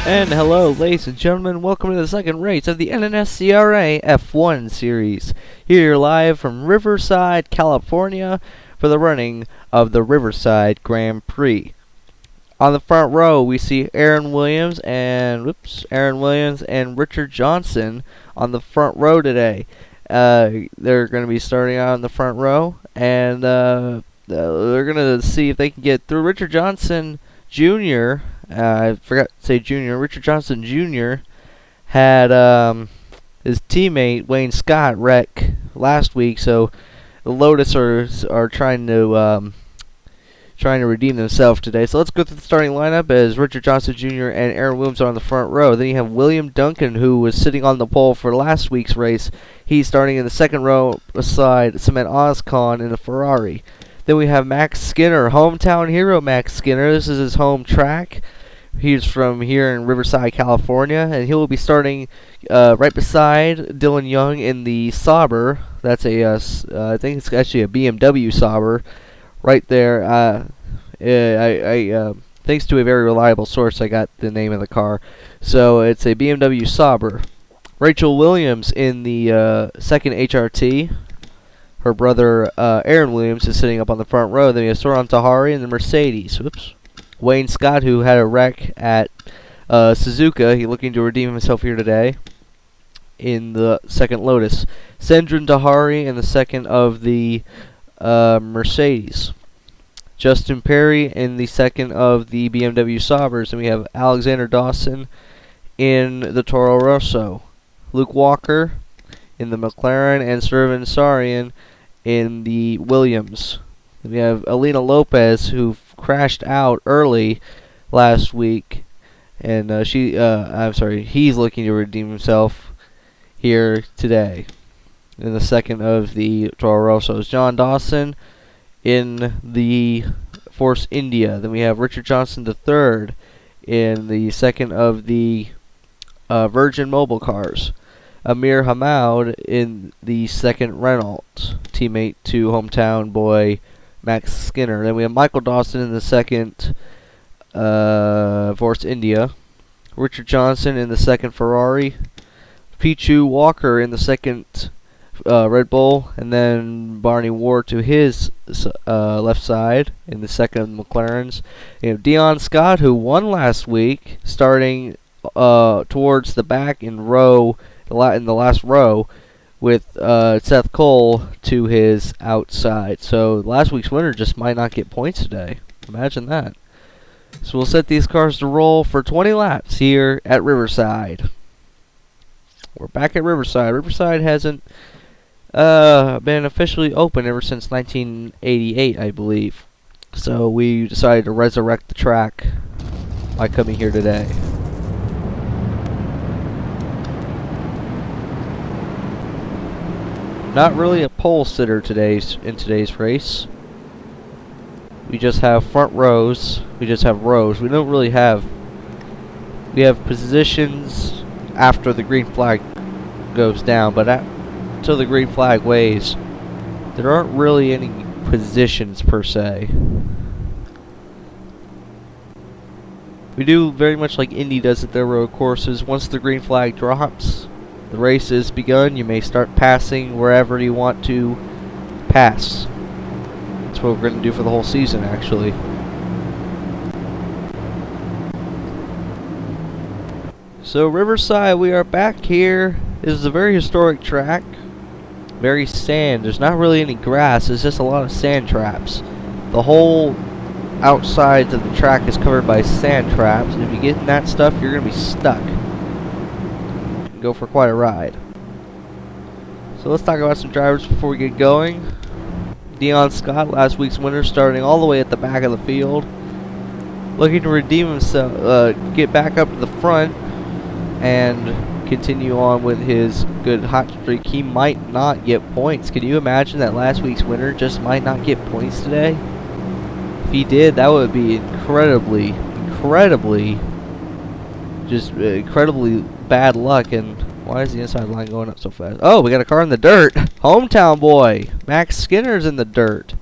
And hello, ladies and gentlemen, welcome to the second race of the NNSCRA F1 series. Here live from Riverside, California for the running of the Riverside Grand Prix. On the front row, we see Aaron Williams and Richard Johnson on the front row today. They're going to be starting out in the front row, and they're going to see if they can get through. Richard Johnson Jr. I forgot to say Jr. Richard Johnson Jr. had his teammate Wayne Scott wreck last week, so the Lotus are trying to redeem themselves today. So let's go through the starting lineup as Richard Johnson Jr. and Aaron Williams are on the front row. Then you have William Duncan, who was sitting on the pole for last week's race. He's starting in the second row beside Cement Oscon in the Ferrari. Then we have Max Skinner, hometown hero Max Skinner. This is his home track. He's from here in Riverside, California, and he will be starting right beside Dylan Young in the Sauber. That's I think it's actually a BMW Sauber, right there. Thanks to a very reliable source, I got the name of the car. So it's a BMW Sauber. Rachel Williams in the second HRT. Her brother Aaron Williams is sitting up on the front row. Then we have Soran Tahari in the Mercedes. Whoops. Wayne Scott, who had a wreck at Suzuka, he's looking to redeem himself here today in the second Lotus. Sendrin Tahari in the second of the Mercedes. Justin Perry in the second of the BMW Saubers. And we have Alexander Dawson in the Toro Rosso. Luke Walker in the McLaren, and Servan Sarian in the Williams. Then we have Alina Lopez, who crashed out early last week, and he's looking to redeem himself here today in the second of the Toro Rossos. John Dawson in the Force India. Then we have Richard Johnson III in the second of the Virgin Mobile Cars. Amir Hamad in the second Renault, teammate to hometown boy Max Skinner. Then we have Michael Dawson in the second Force India. Richard Johnson in the second Ferrari. Pichu Walker in the second Red Bull. And then Barney Ward to his left side in the second McLarens. You have Dion Scott, who won last week, starting towards the back in the last row, with Seth Cole to his outside. So last week's winner just might not get points today. Imagine that. So we'll set these cars to roll for 20 laps here at Riverside. We're back at Riverside. Riverside hasn't been officially open ever since 1988, I believe. So we decided to resurrect the track by coming here today. Not really a pole sitter in today's race. We just have front rows. We just have rows. We don't really have. We have positions after the green flag goes down, but until the green flag waves, there aren't really any positions per se. We do very much like Indy does at their road courses. Once the green flag drops, the race is begun. You may start passing wherever you want to pass. That's what we're going to do for the whole season, actually. So Riverside, we are back here. This is a very historic track. Very sand. There's not really any grass. It's just a lot of sand traps. The whole outside of the track is covered by sand traps. If you get in that stuff, you're going to be stuck. Go for quite a ride. So let's talk about some drivers before we get going. Dion Scott, last week's winner, starting all the way at the back of the field, looking to redeem himself, get back up to the front and continue on with his good hot streak. He might not get points. Can you imagine that last week's winner just might not get points today? If he did, that would be incredibly bad luck. And why is the inside line going up so fast? Oh, we got a car in the dirt. Hometown boy Max Skinner's in the dirt.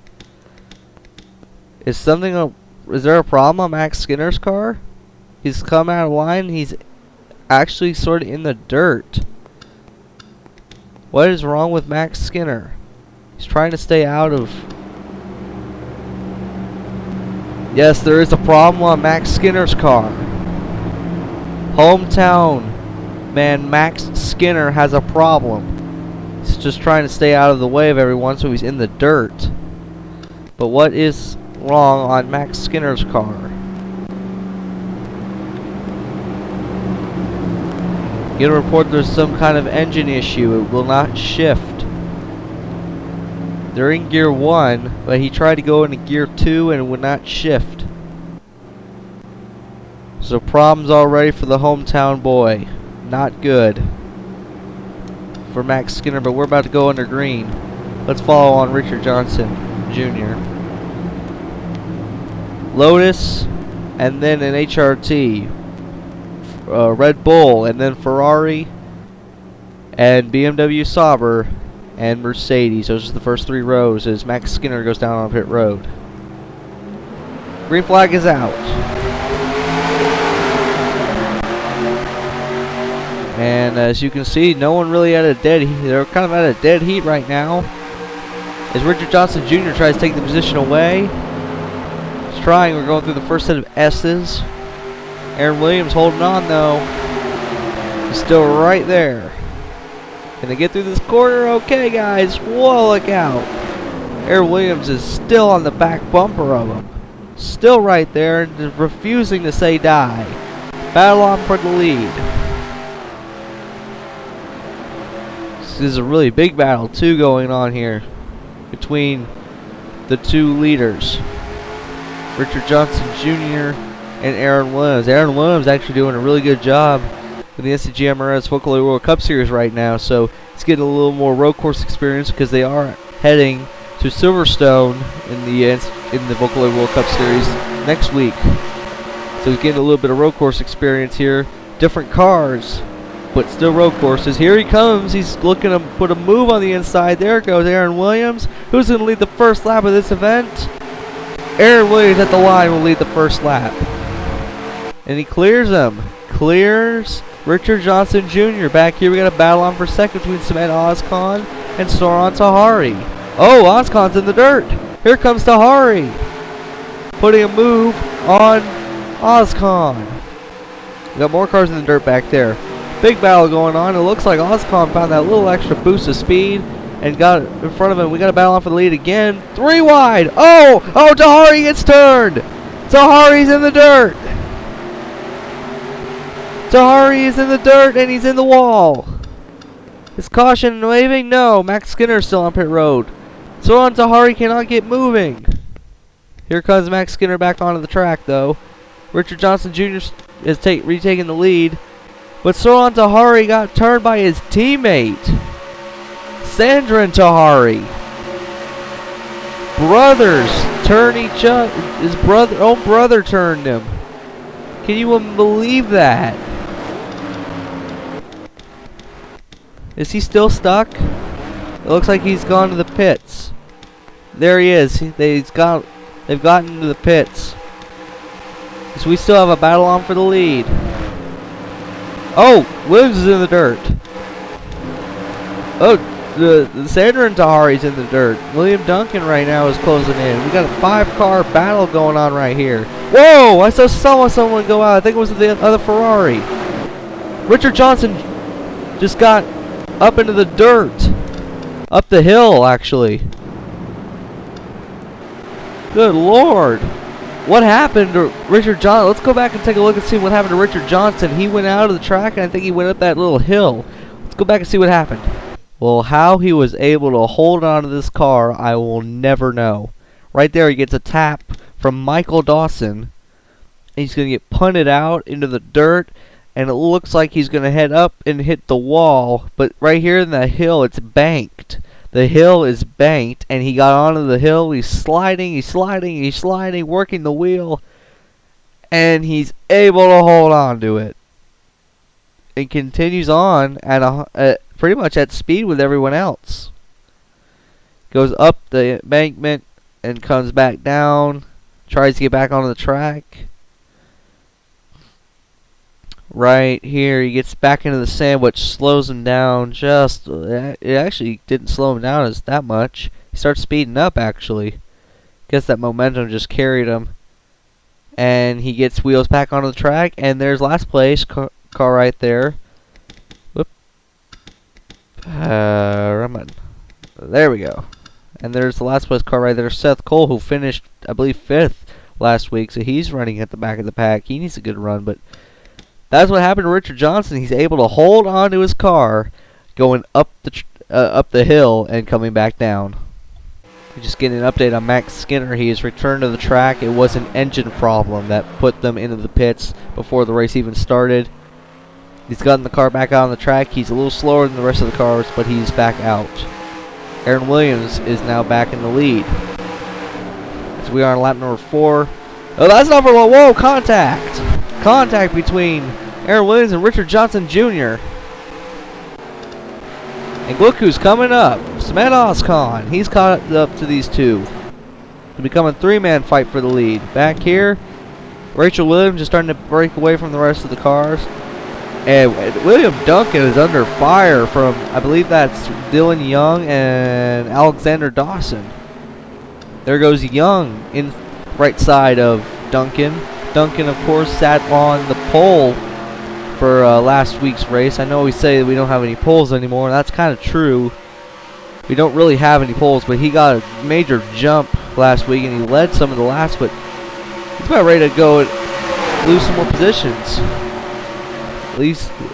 Is there a problem on Max Skinner's car? He's come out of line. He's actually sort of in the dirt. What is wrong with Max Skinner? He's trying to stay out of... Yes, there is a problem on Max Skinner's car. Hometown man Max Skinner has a problem. He's just trying to stay out of the way of everyone, so he's in the dirt. But what is wrong on Max Skinner's car? Get a report there's some kind of engine issue. It will not shift. They're in gear 1, but he tried to go into gear 2 and it would not shift. So problems already for the hometown boy. Not good for Max Skinner, but we're about to go under green. Let's follow on Richard Johnson Jr. Lotus, and then an HRT. Red Bull, and then Ferrari, and BMW Sauber, and Mercedes. Those are the first 3 rows as Max Skinner goes down on pit road. Green flag is out. And as you can see, no one really at a dead heat. They're kind of at a dead heat right now. As Richard Johnson Jr. tries to take the position away. He's trying. We're going through the first set of S's. Aaron Williams holding on though. He's still right there. Can they get through this corner? Okay, guys. Whoa, look out. Aaron Williams is still on the back bumper of him. Still right there and refusing to say die. Battle on for the lead. This is a really big battle too going on here between the 2 leaders. Richard Johnson Jr. and Aaron Williams. Aaron Williams actually doing a really good job in the NNSCRA Vocaloid World Cup Series right now, so he's getting a little more road course experience because they are heading to Silverstone in the Vocaloid World Cup Series next week. So he's getting a little bit of road course experience here. Different cars, but still road courses. Here he comes. He's looking to put a move on the inside. There goes Aaron Williams. Who's going to lead the first lap of this event? Aaron Williams at the line will lead the first lap. And he clears him. Clears Richard Johnson Jr. Back here we got a battle on for second between Samet Ozkan and Soran Tahari. Oh, Ozkan's in the dirt. Here comes Tahari. Putting a move on Ozkan. We got more cars in the dirt back there. Big battle going on. It looks like Ozkan found that little extra boost of speed and got it in front of him. We got a battle on for the lead again. 3 wide. Oh, Tahari gets turned. Tahari's in the dirt. Tahari is in the dirt and he's in the wall. Is caution waving? No. Max Skinner's still on pit road. Soran Tahari cannot get moving. Here comes Max Skinner back onto the track though. Richard Johnson Jr. is retaking the lead. But Soran Tahari got turned by his teammate, Sandran Tahari. Brothers turn each other. His own brother turned him. Can you believe that? Is he still stuck? It looks like he's gone to the pits. There he is. They've gotten to the pits. So we still have a battle on for the lead. Oh, Williams is in the dirt. Oh, the Sandran Tahari's in the dirt. William Duncan right now is closing in. We got a 5-car battle going on right here. Whoa, I saw someone go out. I think it was the other Ferrari. Richard Johnson just got up into the dirt. Up the hill, actually. Good Lord. What happened to Richard Johnson? Let's go back and take a look and see what happened to Richard Johnson. He went out of the track, and I think he went up that little hill. Let's go back and see what happened. Well, how he was able to hold on to this car, I will never know. Right there, he gets a tap from Michael Dawson. He's going to get punted out into the dirt, and it looks like he's going to head up and hit the wall. But right here in the hill, it's banked. The hill is banked, and he got onto the hill. He's sliding, working the wheel, and he's able to hold on to it. And continues on at pretty much at speed with everyone else. Goes up the embankment and comes back down. Tries to get back onto the track. right here. He gets back into the sand, which slows him down just... It actually didn't slow him down as that much. He starts speeding up, actually. Guess that momentum just carried him. And he gets wheels back onto the track, and there's last place car right there. Whoop. There we go. And there's the last place car right there, Seth Cole, who finished, I believe, 5th last week. So he's running at the back of the pack. He needs a good run, but that's what happened to Richard Johnson. He's able to hold on to his car, going up the hill and coming back down. We just getting an update on Max Skinner. He has returned to the track. It was an engine problem that put them into the pits before the race even started. He's gotten the car back out on the track. He's a little slower than the rest of the cars, but he's back out. Aaron Williams is now back in the lead. As we are on lap number 4. Oh, that's number 1. Whoa, contact! Contact between Aaron Williams and Richard Johnson Jr. And look who's coming up. Smet Oscon. He's caught up to these two. It'll become a 3-man fight for the lead. Back here, Rachel Williams is starting to break away from the rest of the cars. And William Duncan is under fire from, I believe that's Dylan Young and Alexander Dawson. There goes Young in right side of Duncan. Duncan, of course, sat on the pole for last week's race. I know we say that we don't have any poles anymore, and that's kind of true. We don't really have any poles, but he got a major jump last week, and he led some of the laps, but he's about ready to go and lose some more positions. At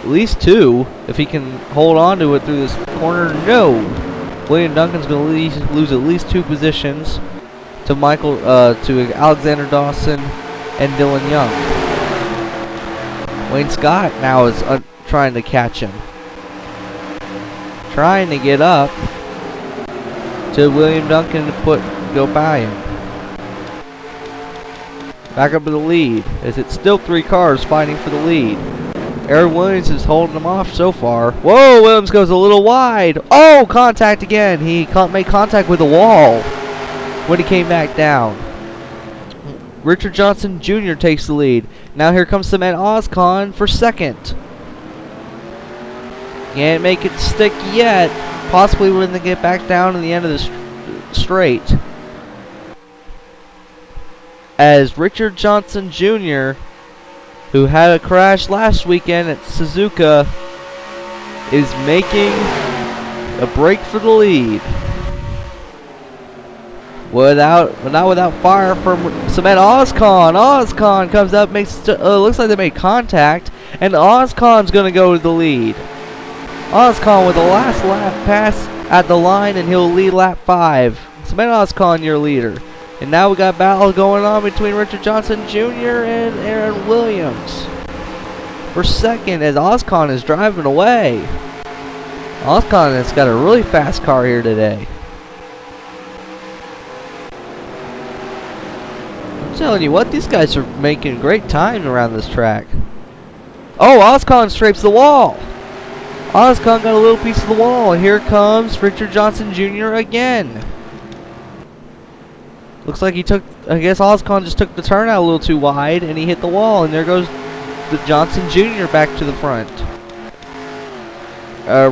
least 2, if he can hold on to it through this corner. No! William Duncan's going to lose at least 2 positions to to Alexander Dawson and Dylan Young. Wayne Scott now is trying to catch him. Trying to get up to William Duncan to go by him. Back up to the lead. As it's still 3 cars fighting for the lead. Aaron Williams is holding them off so far. Whoa, Williams goes a little wide. Oh, contact again. He made contact with the wall when he came back down. Richard Johnson Jr. takes the lead. Now here comes Smet Oscon for 2nd. Can't make it stick yet. Possibly when they get back down to the end of the straight. As Richard Johnson Jr., who had a crash last weekend at Suzuka, is making a break for the lead. Not without fire from Smet Oscon. Oscon comes up, looks like they made contact, and Oscon's going to go to the lead. Oscon with the last lap pass at the line, and he'll lead lap 5. Smet Oscon, your leader. And now we got battle going on between Richard Johnson Jr. and Aaron Williams for 2nd as Oscon is driving away. Oscon has got a really fast car here today. I'm telling you what, these guys are making great time around this track. Oh, Oscon scrapes the wall. Oscon got a little piece of the wall, and here comes Richard Johnson Jr. again. Looks like I guess Oscon just took the turnout a little too wide, and he hit the wall, and there goes the Johnson Jr. back to the front.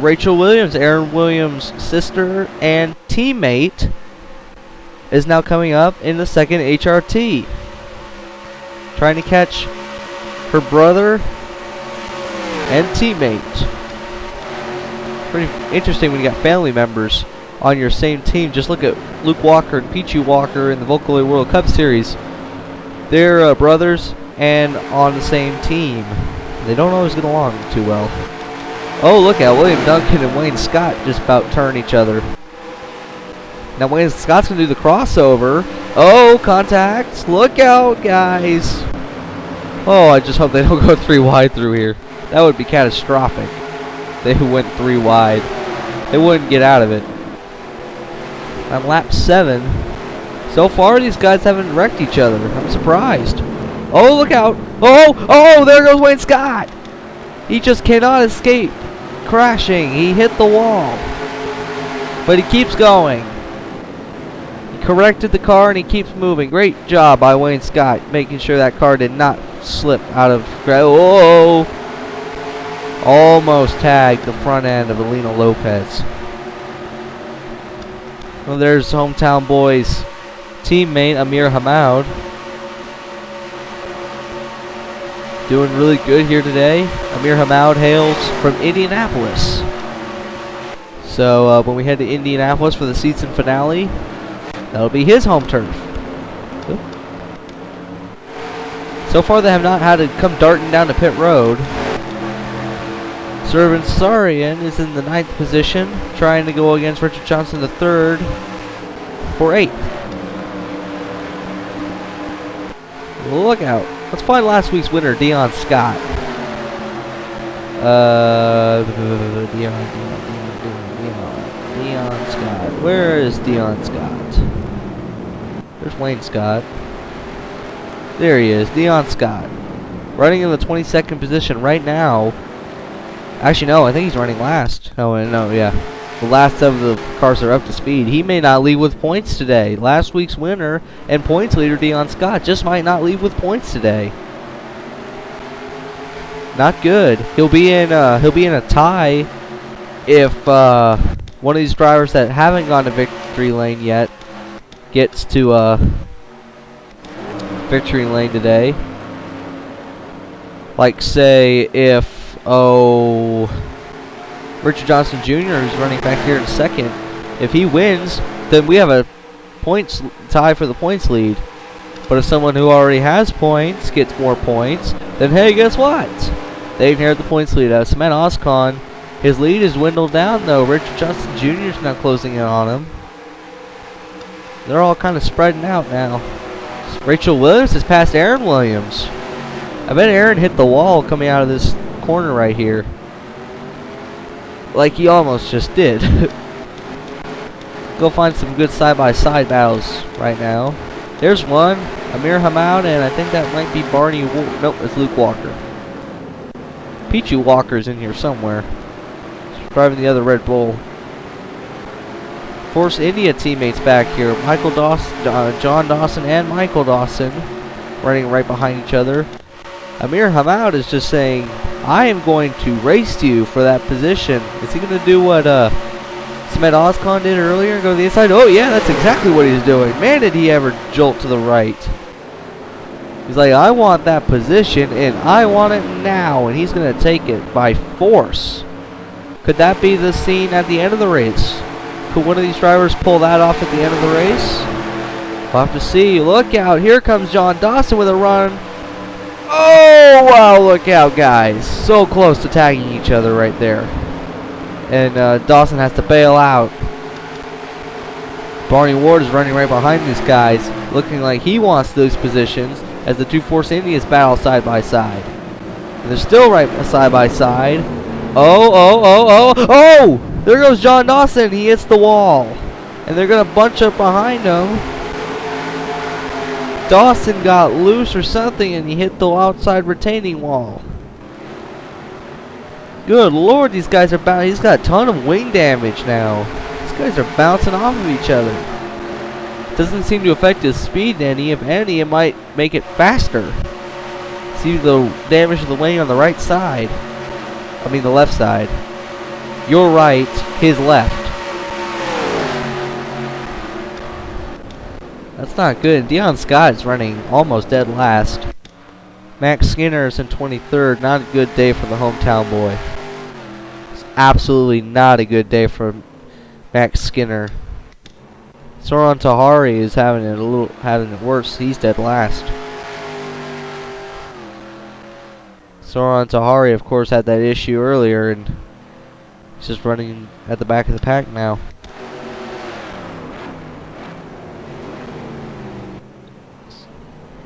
Rachel Williams, Aaron Williams' sister and teammate, is now coming up in the 2nd HRT. Trying to catch her brother and teammate. Pretty interesting when you got family members on your same team. Just look at Luke Walker and Pichu Walker in the Vocaloid World Cup Series. They're brothers and on the same team. They don't always get along too well. Oh, look at William Duncan and Wayne Scott just about turn each other. Now Wayne Scott's going to do the crossover. Oh, contact. Look out, guys. Oh, I just hope they don't go 3 wide through here. That would be catastrophic. They went 3 wide. They wouldn't get out of it. On lap 7. So far, these guys haven't wrecked each other. I'm surprised. Oh, look out. Oh, there goes Wayne Scott. He just cannot escape crashing. He hit the wall. But he keeps going. He corrected the car and he keeps moving. Great job by Wayne Scott, making sure that car did not slip out of... Oh, Almost tagged the front end of Alina Lopez. Well, there's hometown boys teammate Amir Hamad. Doing really good here today. Amir Hamad hails from Indianapolis. So when we head to Indianapolis for the season finale, that'll be his home turf. So far they have not had to come darting down to pit road. Servan Sarian is in the 9th position, trying to go against Richard Johnson III for 8th. Look out. Let's find last week's winner, Dion Scott. Dion Scott. Where is Dion Scott? There's Wayne Scott. There he is, Dion Scott. Running in the 22nd position right now. Actually, no, I think he's running last. Oh, no, yeah. The last of the cars are up to speed. He may not leave with points today. Last week's winner and points leader, Dion Scott, just might not leave with points today. Not good. He'll be in a tie if one of these drivers that haven't gone to victory lane yet gets to victory lane today. Like, say, if Richard Johnson Jr., who's running back here in second, if he wins, then we have a points tie for the points lead. But if someone who already has points gets more points, then hey, guess what? They inherit the points lead. Cement Oscon, his lead is dwindled down though. Richard Johnson Jr. is now closing in on him. They're all kind of spreading out now. Rachel Williams has passed Aaron Williams. I bet Aaron hit the wall coming out of this corner right here. Like he almost just did. Go find some good side-by-side battles right now. There's one, Amir Hamad, and I think that might be Barney. Nope, it's Luke Walker. Pichu Walker's in here somewhere. He's driving the other Red Bull. Force India teammates back here. Michael Dawson, John Dawson, and Michael Dawson running right behind each other. Amir Hamad is just saying, I am going to race you for that position. Is he going to do what Smed Oscon did earlier and go to the inside? Oh, yeah, that's exactly what he's doing. Man, did he ever jolt to the right. He's like, I want that position, and I want it now. And he's going to take it by force. Could that be the scene at the end of the race? Could one of these drivers pull that off at the end of the race? We'll have to see. Look out. Here comes John Dawson with a run. Oh, wow, look out, guys. So close to tagging each other right there. And Dawson has to bail out. Barney Ward is running right behind these guys, looking like he wants those positions as the two Force Indians battle side by side. And they're still right side by side. Oh! There goes John Dawson. He hits the wall. And they're going to bunch up behind him. Dawson got loose or something and he hit the outside retaining wall. Good lord, these guys are he's got a ton of wing damage now. These guys are bouncing off of each other. Doesn't seem to affect his speed any. If any, it might make it faster. See the damage to the wing on the right side. I mean the left side. Your right, his left. That's not good. Dion Scott is running almost dead last. Max Skinner is in 23rd. Not a good day for the hometown boy. It's absolutely not a good day for Max Skinner. Soran Tahari is having it worse. He's dead last. Soran Tahari, of course, had that issue earlier, and he's just running at the back of the pack now.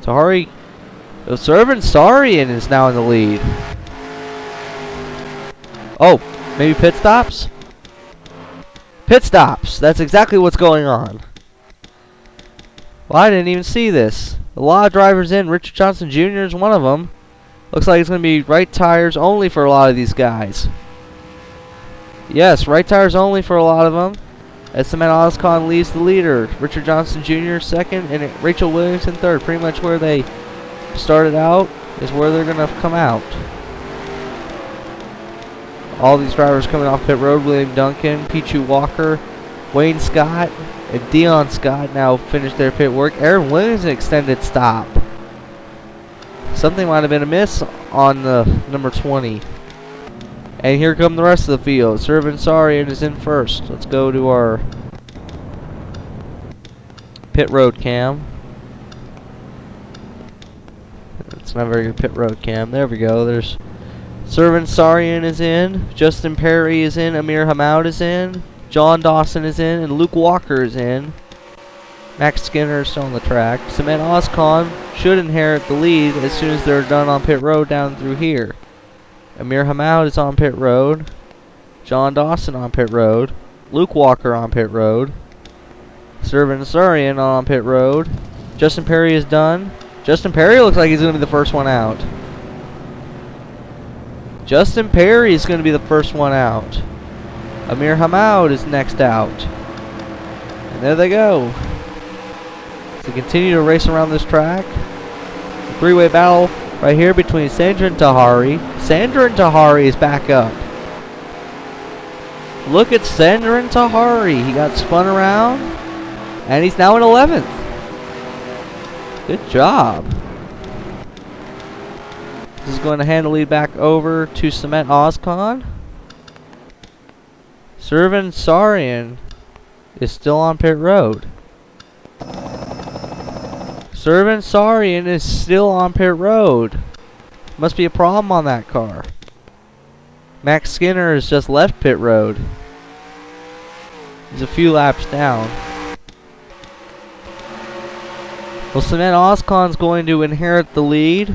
Tahari, Servan Sarian is now in the lead. Oh, maybe pit stops? Pit stops. That's exactly what's going on. Well, I didn't even see this. A lot of drivers in. Richard Johnson Jr. is one of them. Looks like it's going to be right tires only for a lot of these guys. Yes, right tires only for a lot of them. As Cement Oscon leads the leader. Richard Johnson Jr. second and Rachel Williams in third. Pretty much where they started out is where they're going to come out. All these drivers coming off pit road. William Duncan, Pichu Walker, Wayne Scott, and Dion Scott now finished their pit work. Aaron Williams an extended stop. Something might have been amiss on the number 20. And here come the rest of the field. Sarian is in first. Let's go to our pit road cam. It's not a very good pit road cam. There we go. There's Sarian is in. Justin Perry is in. Amir Hamad is in. John Dawson is in. And Luke Walker is in. Max Skinner is still on the track. Cement Oscon should inherit the lead as soon as they're done on pit road down through here. Amir Hamad is on pit road. John Dawson on pit road. Luke Walker on pit road. Sarian on pit road. Justin Perry is done. Justin Perry looks like he's going to be the first one out. Justin Perry is going to be the first one out. Amir Hamad is next out. And there they go. So continue to race around this track. Three-way battle right here between Sandra and Tahari. Sandra and Tahari is back up. Look at Sandra and Tahari. He got spun around, and he's now in 11th. Good job. This is going to hand the lead back over to Cement Oscon. Sarian is still on pit road. Sarian is still on pit road. Must be a problem on that car. Max Skinner has just left pit road. He's a few laps down. Well, Cement Oscon's going to inherit the lead.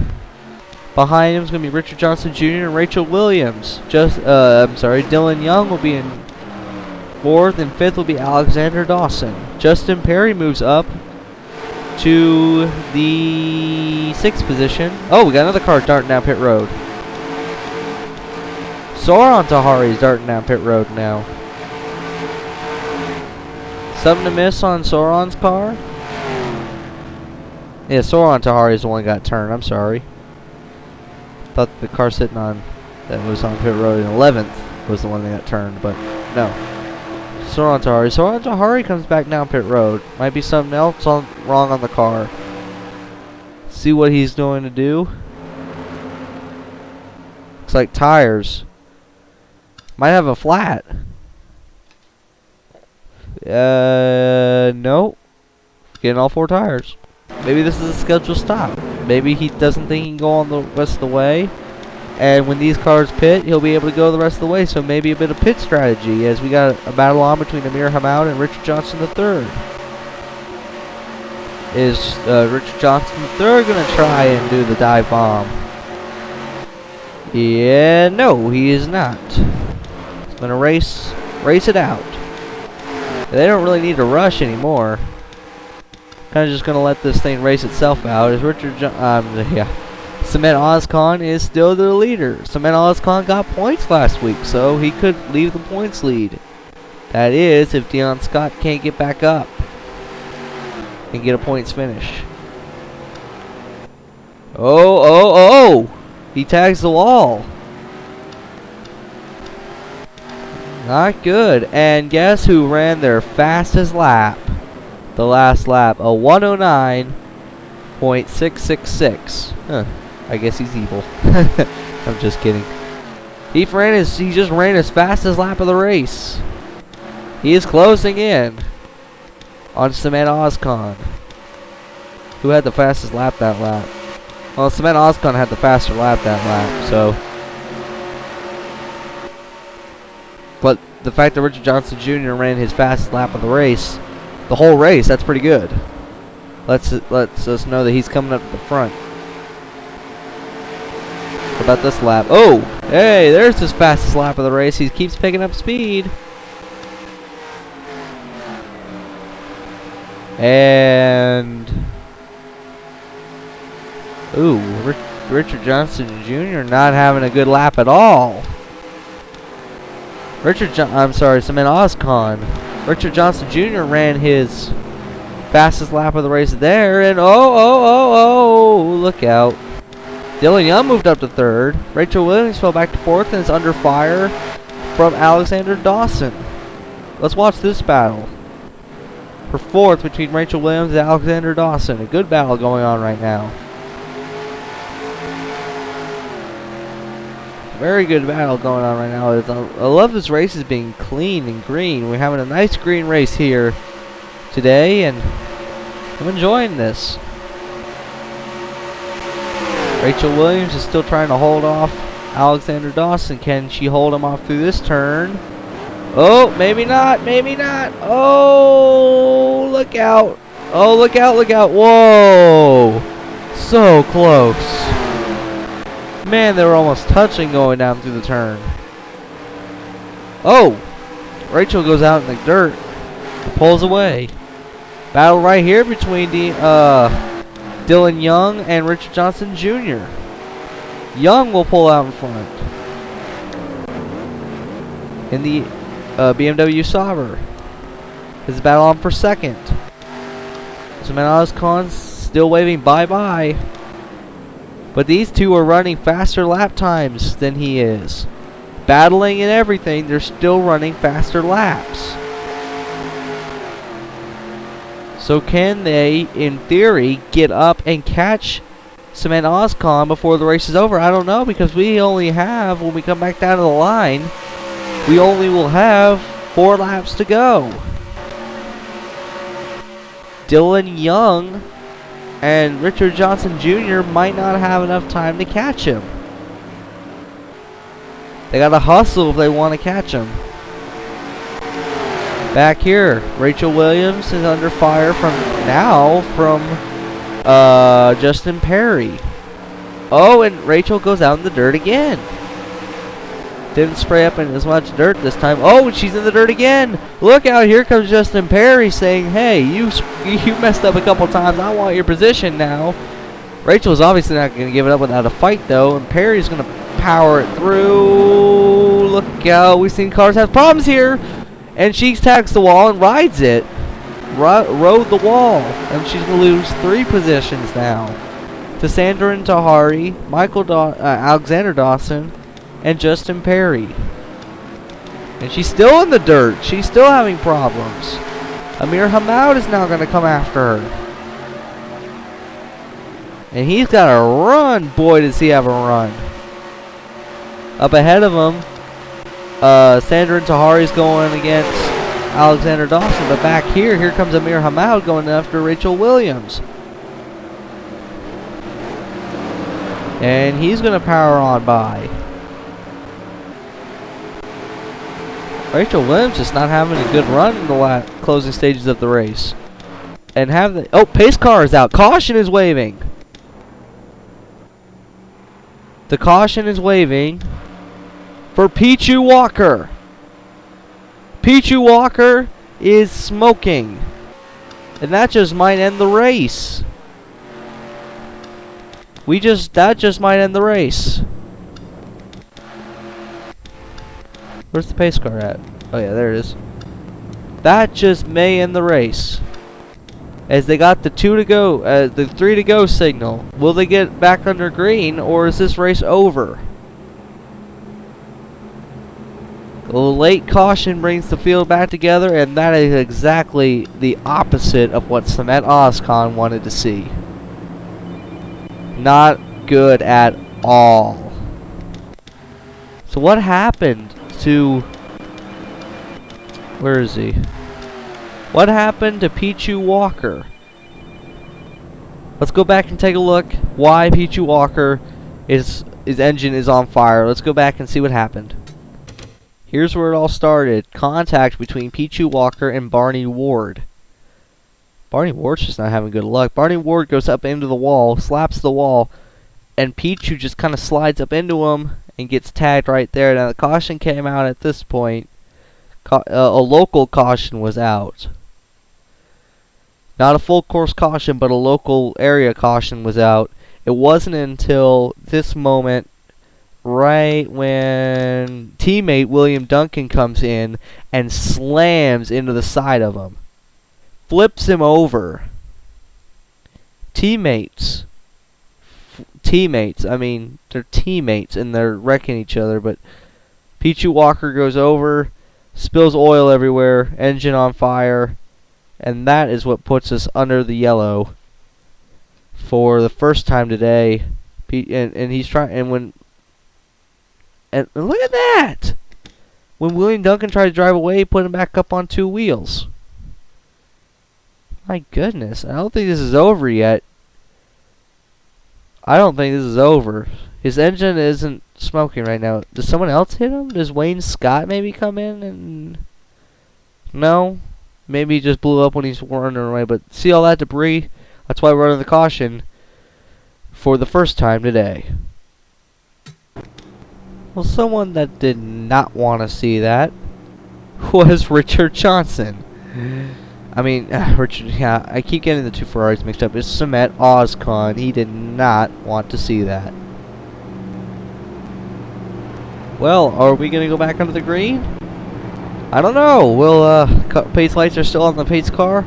Behind him is going to be Richard Johnson Jr. and Rachel Williams. Dylan Young will be in 4th, and 5th will be Alexander Dawson. Justin Perry moves up to the 6th position. Oh, we got another car darting down pit road. Soran Tahari is darting down pit road now. Something to miss on Soran's car? Yeah, Soran Tahari is the one that got turned. I'm sorry. Thought the car sitting on that was on pit road in 11th was the one that got turned, but no. Soran Tahari. Soran Tahari comes back down pit road. Might be something else wrong on the car. See what he's going to do. Looks like tires. Might have a flat. No. Getting all 4 tires. Maybe this is a scheduled stop. Maybe he doesn't think he can go on the rest of the way. And when these cars pit, he'll be able to go the rest of the way. So maybe a bit of pit strategy as we got a battle on between Amir Hamad and Richard Johnson III. Is Richard Johnson III going to try and do the dive bomb? Yeah, no, he is not. He's going to race it out. They don't really need to rush anymore. Kind of just going to let this thing race itself out. As Cement Oscon is still the leader. Cement Oscon got points last week, so he could leave the points lead. That is, if Dion Scott can't get back up and get a points finish. Oh! He tags the wall. Not good. And guess who ran their fastest lap? The last lap, a 109.666. Huh. I guess he's evil. I'm just kidding. He just ran his fastest lap of the race. He is closing in on Cement Oscon, who had the fastest lap that lap. Well, Cement Oscon had the faster lap that lap, so. But the fact that Richard Johnson Jr. ran his fastest lap of the race, the whole race, that's pretty good. Lets us know that he's coming up to the front. What about this lap? Oh! Hey, there's his fastest lap of the race. He keeps picking up speed. And ooh, Richard Johnson Jr. not having a good lap at all. Cement Oscon. Richard Johnson Jr. ran his fastest lap of the race there, and oh, look out. Dylan Young moved up to 3rd. Rachel Williams fell back to 4th and is under fire. from Alexander Dawson. Let's watch this battle. For fourth between Rachel Williams and Alexander Dawson. A good battle going on right now. Very good battle going on right now. I love this race is being clean and green. We're having a nice green race here today, and I'm enjoying this. Rachel Williams is still trying to hold off Alexander Dawson. Can she hold him off through this turn? Oh, maybe not, maybe not. Oh, look out. Oh, look out, look out. Whoa. So close. Man, they were almost touching going down through the turn. Oh, Rachel goes out in the dirt. Pulls away. Battle right here between the Dylan Young and Richard Johnson Jr. Young will pull out in front. In the BMW Sauber. His battle on for second. Samantha Oscon still waving bye-bye. But these two are running faster lap times than he is. Battling and everything, they're still running faster laps. So can they, in theory, get up and catch Samantha Oscon before the race is over? I don't know, because we only have, when we come back down to the line, we only will have 4 laps to go. Dylan Young and Richard Johnson Jr. might not have enough time to catch him. They gotta hustle if they want to catch him. Back here, Rachel Williams is under fire from Justin Perry. Oh, and Rachel goes out in the dirt again. Didn't spray up in as much dirt this time. Oh, she's in the dirt again. Look out, here comes Justin Perry saying, hey, you messed up a couple times. I want your position now. Rachel's obviously not going to give it up without a fight, though. And Perry's going to power it through. Look out. We've seen cars have problems here. And she tags the wall and rides it. Rode the wall. And she's going to lose 3 positions now. To Sandra and Tahari, Alexander Dawson, and Justin Perry. And she's still in the dirt. She's still having problems. Amir Hamad is now going to come after her. And he's got a run. Boy, does he have a run. Up ahead of him, Sandra and Tahari's going against Alexander Dawson. But back here comes Amir Hamad going after Rachel Williams. And he's going to power on by. Rachel Williams just not having a good run in the closing stages of the race. And pace car is out. Caution is waving. The caution is waving for Pichu Walker. Pichu Walker is smoking. And that just might end the race. That just might end the race. Where's the pace car at? Oh yeah, there it is. That just may end the race. As they got the 2 to go, the 3 to go signal. Will they get back under green, or is this race over? The late caution brings the field back together, and that is exactly the opposite of what Samantha Oscon wanted to see. Not good at all. So what happened to... Where is he? What happened to Pichu Walker? Let's go back and take a look why Pichu Walker his engine is on fire. Let's go back and see what happened. Here's where it all started. Contact between Pichu Walker and Barney Ward. Barney Ward's just not having good luck. Barney Ward goes up into the wall, slaps the wall, and Pichu just kind of slides up into him and gets tagged right there. Now the caution came out at this point. A local caution was out. Not a full course caution, but a local area caution was out. It wasn't until this moment, right when teammate William Duncan comes in and slams into the side of him. Flips him over. Teammates, I mean, they're teammates and they're wrecking each other, but Pichu Walker goes over, spills oil everywhere, engine on fire, and that is what puts us under the yellow for the first time today. And he's trying, and look at that! When William Duncan tried to drive away, he put him back up on 2 wheels. My goodness, I don't think this is over yet. I don't think this is over. His engine isn't smoking right now. Does someone else hit him? Does Wayne Scott maybe come in and... No? Maybe he just blew up when he's running away. But see all that debris? That's why we're running the caution for the first time today. Well, someone that did not want to see that was Richard Johnson. I mean, Richard, yeah, I keep getting the 2 Ferraris mixed up. It's Samet Ozcon. He did not want to see that. Well, are we going to go back under the green? I don't know. Pace lights are still on the pace car.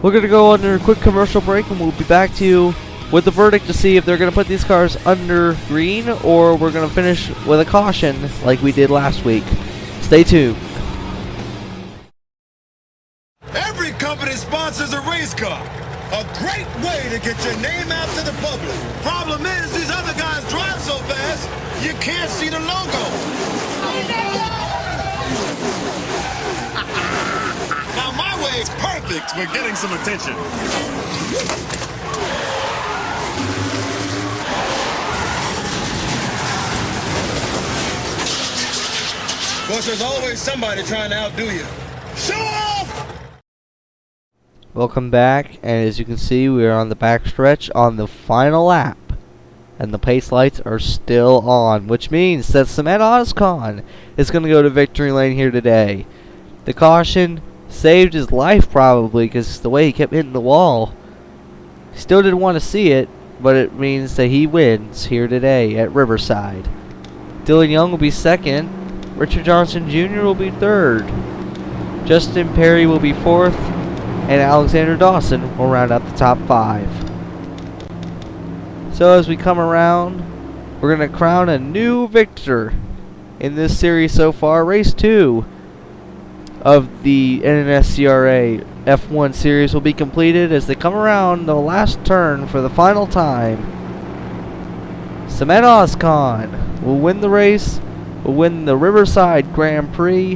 We're going to go under a quick commercial break, and we'll be back to you with the verdict to see if they're going to put these cars under green, or we're going to finish with a caution like we did last week. Stay tuned. Every company sponsors a race car. A great way to get your name out to the public. Problem is, these other guys drive so fast, you can't see the logo. Now my way is perfect for getting some attention. Of course, there's always somebody trying to outdo you. Show off! Welcome back, and as you can see, we are on the backstretch on the final lap, and the pace lights are still on, which means that Samet Ozcon is going to go to victory lane here today. The caution saved his life probably, because the way he kept hitting the wall. He still didn't want to see it, but it means that he wins here today at Riverside. Dylan Young will be second. Richard Johnson Jr. will be third. Justin Perry will be fourth. And Alexander Dawson will round out the top 5. So as we come around, we're going to crown a new victor in this series so far. Race 2 of the NNSCRA F1 series will be completed as they come around the last turn for the final time. Samet Ozcon will win the race, will win the Riverside Grand Prix.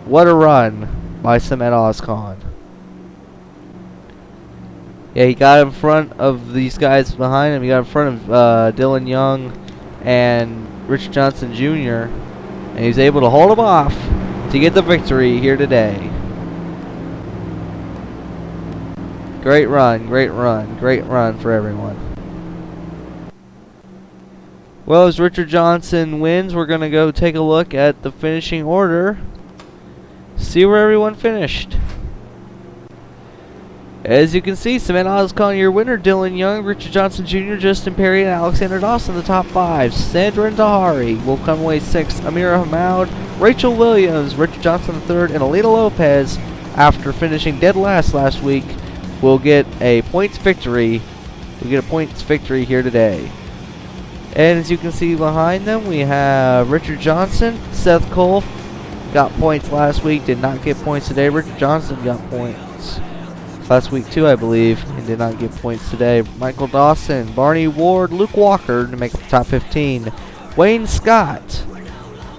What a run by Samet Ozcon. Yeah, he got in front of these guys behind him. He got in front of Dylan Young and Richard Johnson Jr. And he was able to hold him off to get the victory here today. Great run, great run, great run for everyone. Well, as Richard Johnson wins, we're going to go take a look at the finishing order. See where everyone finished. As you can see, Samet Ozcon, your winner. Dylan Young, Richard Johnson Jr., Justin Perry, and Alexander Dawson, the top 5. Sandra and Tahari will come away 6th. Amira Hamad, Rachel Williams, Richard Johnson III, and Alina Lopez, after finishing dead last week, will get a points victory. We'll get a points victory here today. And as you can see behind them, we have Richard Johnson, Seth Cole. Got points last week, did not get points today. Richard Johnson got points last week too, I believe, and did not get points today. Michael Dawson, Barney Ward, Luke Walker to make the top 15. Wayne Scott,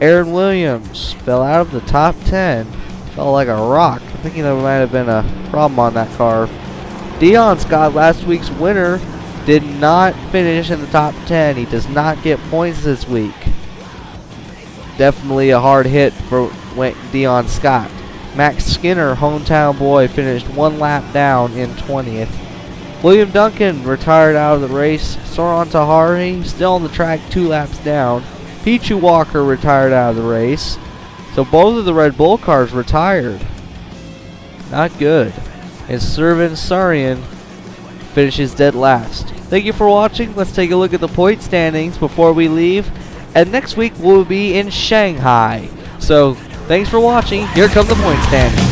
Aaron Williams fell out of the top 10. Fell like a rock. I think there might have been a problem on that car. Dion Scott, last week's winner, did not finish in the top 10. He does not get points this week. Definitely a hard hit for Dion Scott. Max Skinner, hometown boy, finished 1 lap down in 20th. William Duncan retired out of the race. Soran Tahari still on the track, 2 laps down. Pichu Walker retired out of the race. So both of the Red Bull cars retired. Not good. And Servin Sarian finishes dead last. Thank you for watching. Let's take a look at the point standings before we leave. And next week we'll be in Shanghai. So thanks for watching. Here come the point standings.